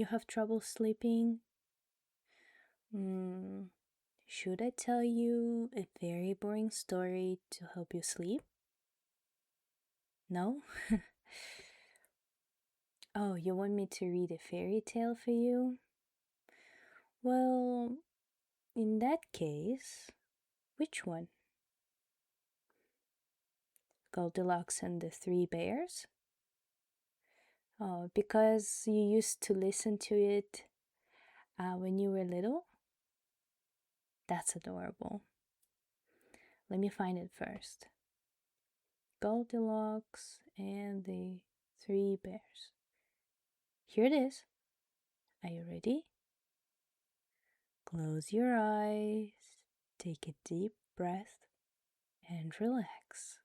You have trouble sleeping? Hmm. Should I tell you a very boring story to help you sleep? No? Oh, you want me to read a fairy tale for you? Well, in that case, which one? Goldilocks and the Three Bears? Oh, because you used to listen to it when you were little? That's adorable. Let me find it first. Goldilocks and the Three Bears. Here it is. Are you ready? Close your eyes, take a deep breath, and relax.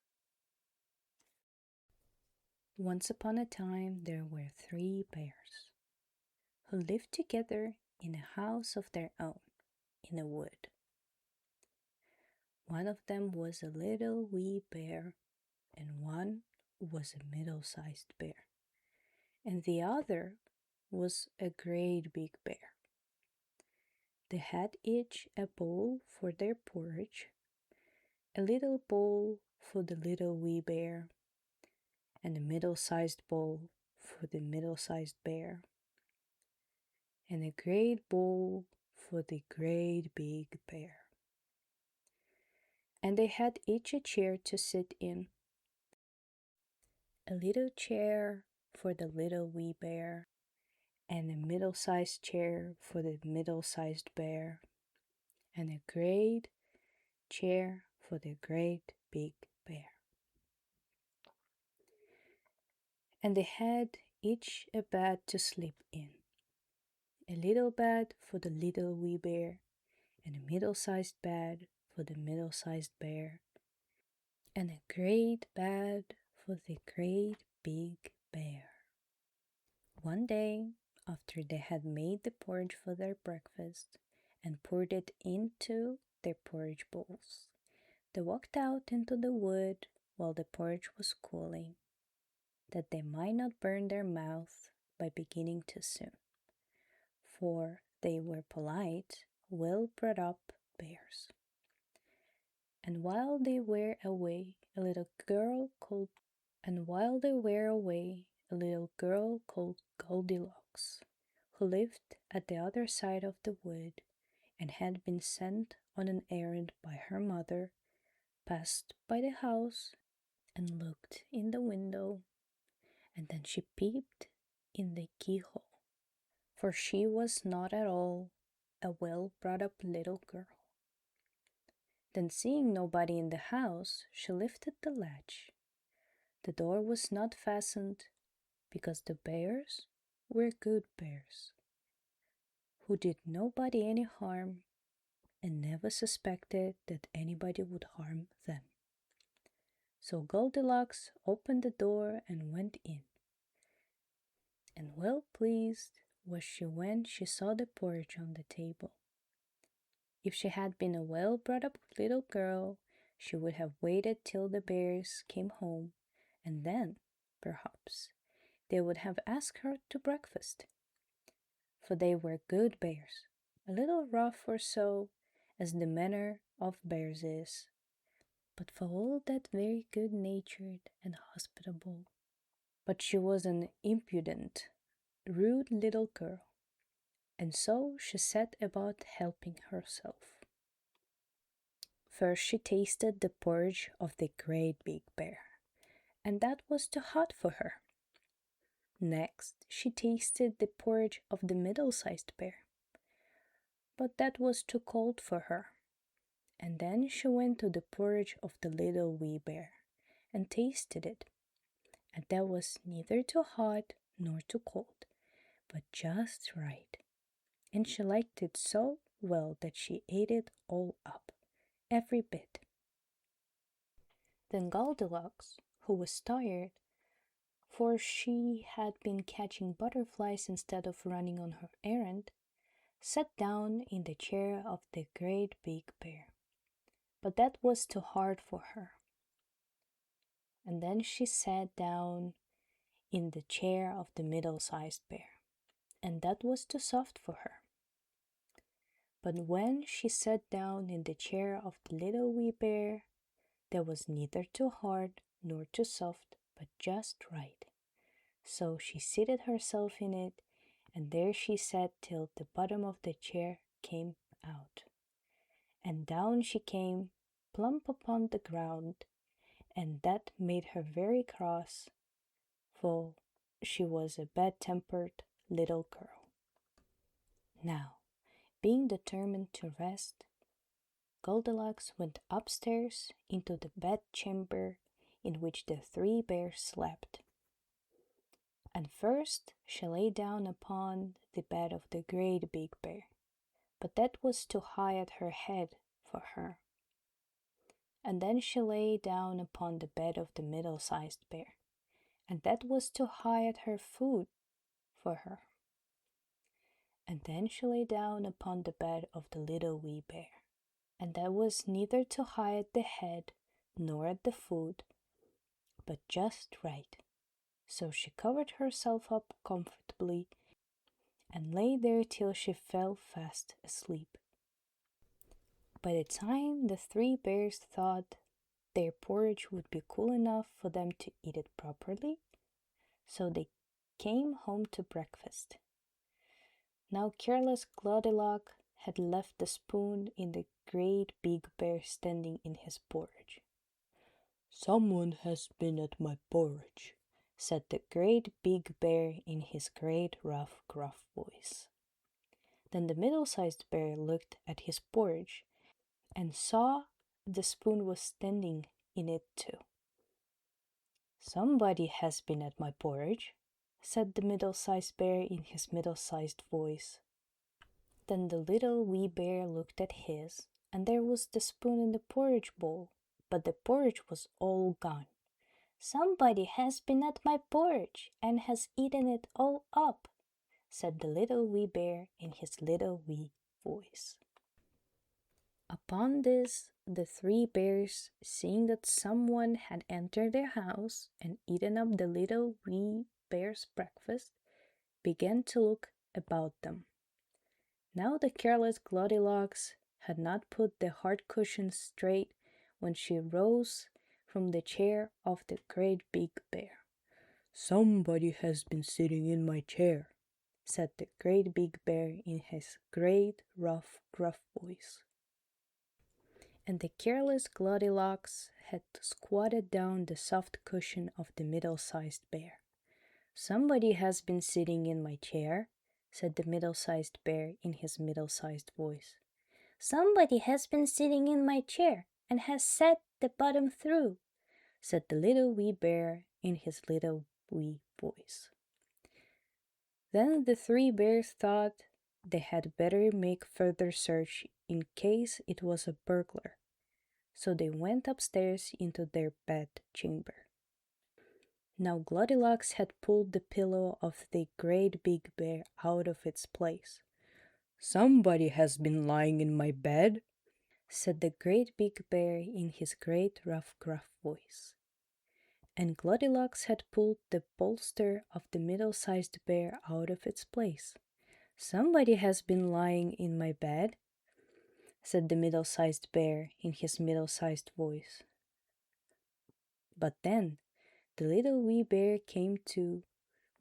Once upon a time, there were three bears who lived together in a house of their own in a wood. One of them was a little wee bear, and one was a middle-sized bear, and the other was a great big bear. They had each a bowl for their porridge, a little bowl for the little wee bear, and a middle-sized bowl for the middle-sized bear, and a great bowl for the great big bear. And they had each a chair to sit in, a little chair for the little wee bear, and a middle-sized chair for the middle-sized bear, and a great chair for the great big bear. And they had each a bed to sleep in, a little bed for the little wee bear, and a middle-sized bed for the middle-sized bear, and a great bed for the great big bear. One day, after they had made the porridge for their breakfast and poured it into their porridge bowls, they walked out into the wood while the porridge was cooling, that they might not burn their mouth by beginning too soon, for they were polite, well brought up bears. And while they were away, a little girl called Goldilocks, who lived at the other side of the wood and had been sent on an errand by her mother, passed by the house and looked in the window, and then she peeped in the keyhole, for she was not at all a well brought up little girl. Then, seeing nobody in the house, she lifted the latch. The door was not fastened, because the bears were good bears, who did nobody any harm and never suspected that anybody would harm them. So Goldilocks opened the door and went in, and well pleased was she when she saw the porridge on the table. If she had been a well brought up little girl, she would have waited till the bears came home, and then, perhaps, they would have asked her to breakfast. For they were good bears, a little rough or so, as the manner of bears is, but for all that very good-natured and hospitable. But she was an impudent, rude little girl, and so she set about helping herself. First she tasted the porridge of the great big bear, and that was too hot for her. Next she tasted the porridge of the middle-sized bear, but that was too cold for her. And then she went to the porridge of the little wee bear, and tasted it, and that was neither too hot nor too cold, but just right. And she liked it so well that she ate it all up, every bit. Then Goldilocks, who was tired, for she had been catching butterflies instead of running on her errand, sat down in the chair of the great big bear. But that was too hard for her. And then she sat down in the chair of the middle-sized bear, and that was too soft for her. But when she sat down in the chair of the little wee bear, that was neither too hard nor too soft, but just right. So she seated herself in it, and there she sat till the bottom of the chair came out. And down she came, plump upon the ground, and that made her very cross, for she was a bad-tempered little girl. Now, being determined to rest, Goldilocks went upstairs into the bedchamber in which the three bears slept. And first she lay down upon the bed of the great big bear, but that was too high at her head for her. And then she lay down upon the bed of the middle-sized bear, and that was too high at her foot for her. And then she lay down upon the bed of the little wee bear, and that was neither too high at the head nor at the foot, but just right. So she covered herself up comfortably and lay there till she fell fast asleep. By the time the three bears thought their porridge would be cool enough for them to eat it properly, so they came home to breakfast. Now careless Goldilocks had left the spoon in the great big bear standing in his porridge. "Someone has been at my porridge," said the great big bear in his great rough gruff voice. Then the middle-sized bear looked at his porridge and saw the spoon was standing in it too. "Somebody has been at my porridge," said the middle-sized bear in his middle-sized voice. Then the little wee bear looked at his, and there was the spoon in the porridge bowl, but the porridge was all gone. "Somebody has been at my porridge and has eaten it all up," said the little wee bear in his little wee voice. Upon this, the three bears, seeing that someone had entered their house and eaten up the little wee bear's breakfast, began to look about them. Now the careless Goldilocks had not put the hard cushions straight when she rose from the chair of the great big bear. "Somebody has been sitting in my chair," said the great big bear in his great rough gruff voice. And the careless Goldilocks had squatted down the soft cushion of the middle-sized bear. "Somebody has been sitting in my chair," said the middle-sized bear in his middle-sized voice. "Somebody has been sitting in my chair and has sat the bottom through," said the little wee bear in his little wee voice. Then the three bears thought they had better make further search in case it was a burglar. So they went upstairs into their bedchamber. Now Goldilocks had pulled the pillow of the great big bear out of its place. "Somebody has been lying in my bed," said the great big bear in his great rough gruff voice. And Goldilocks had pulled the bolster of the middle-sized bear out of its place. "Somebody has been lying in my bed," said the middle-sized bear in his middle-sized voice. But then the little wee bear came to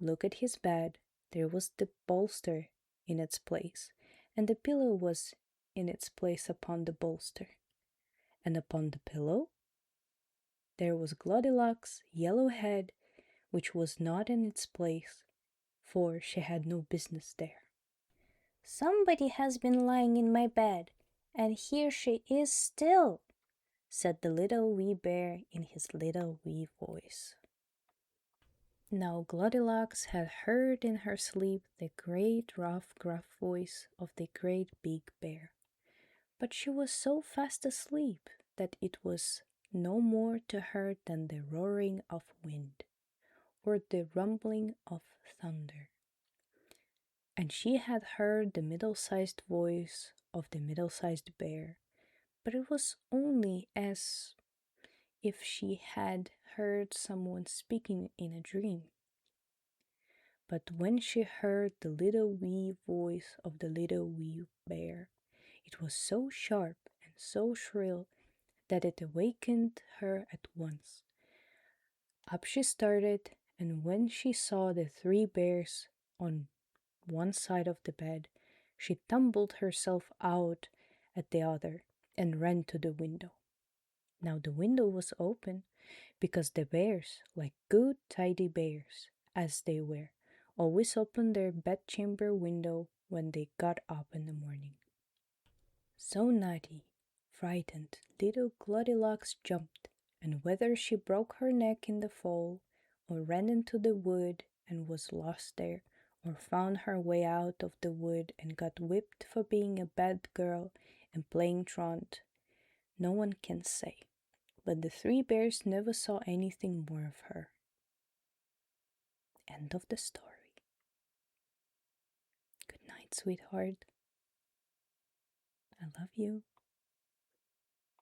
look at his bed. There was the bolster in its place, and the pillow was in its place upon the bolster. And upon the pillow there was Goldilocks' yellow head, which was not in its place, for she had no business there. "Somebody has been lying in my bed, and here she is still," said the little wee bear in his little wee voice. Now Goldilocks had heard in her sleep the great rough gruff voice of the great big bear, but she was so fast asleep that it was no more to her than the roaring of wind or the rumbling of thunder. And she had heard the middle-sized voice of the middle-sized bear, but it was only as if she had heard someone speaking in a dream. But when she heard the little wee voice of the little wee bear, it was so sharp and so shrill that it awakened her at once. Up she started, and when she saw the three bears on one side of the bed, she tumbled herself out at the other and ran to the window. Now the window was open because the bears, like good tidy bears as they were, always opened their bedchamber window when they got up in the morning. So naughty, frightened, little Goldilocks jumped, and whether she broke her neck in the fall, or ran into the wood and was lost there, or found her way out of the wood and got whipped for being a bad girl and playing truant, no one can say. But the three bears never saw anything more of her. End of the story. Good night, sweetheart. I love you.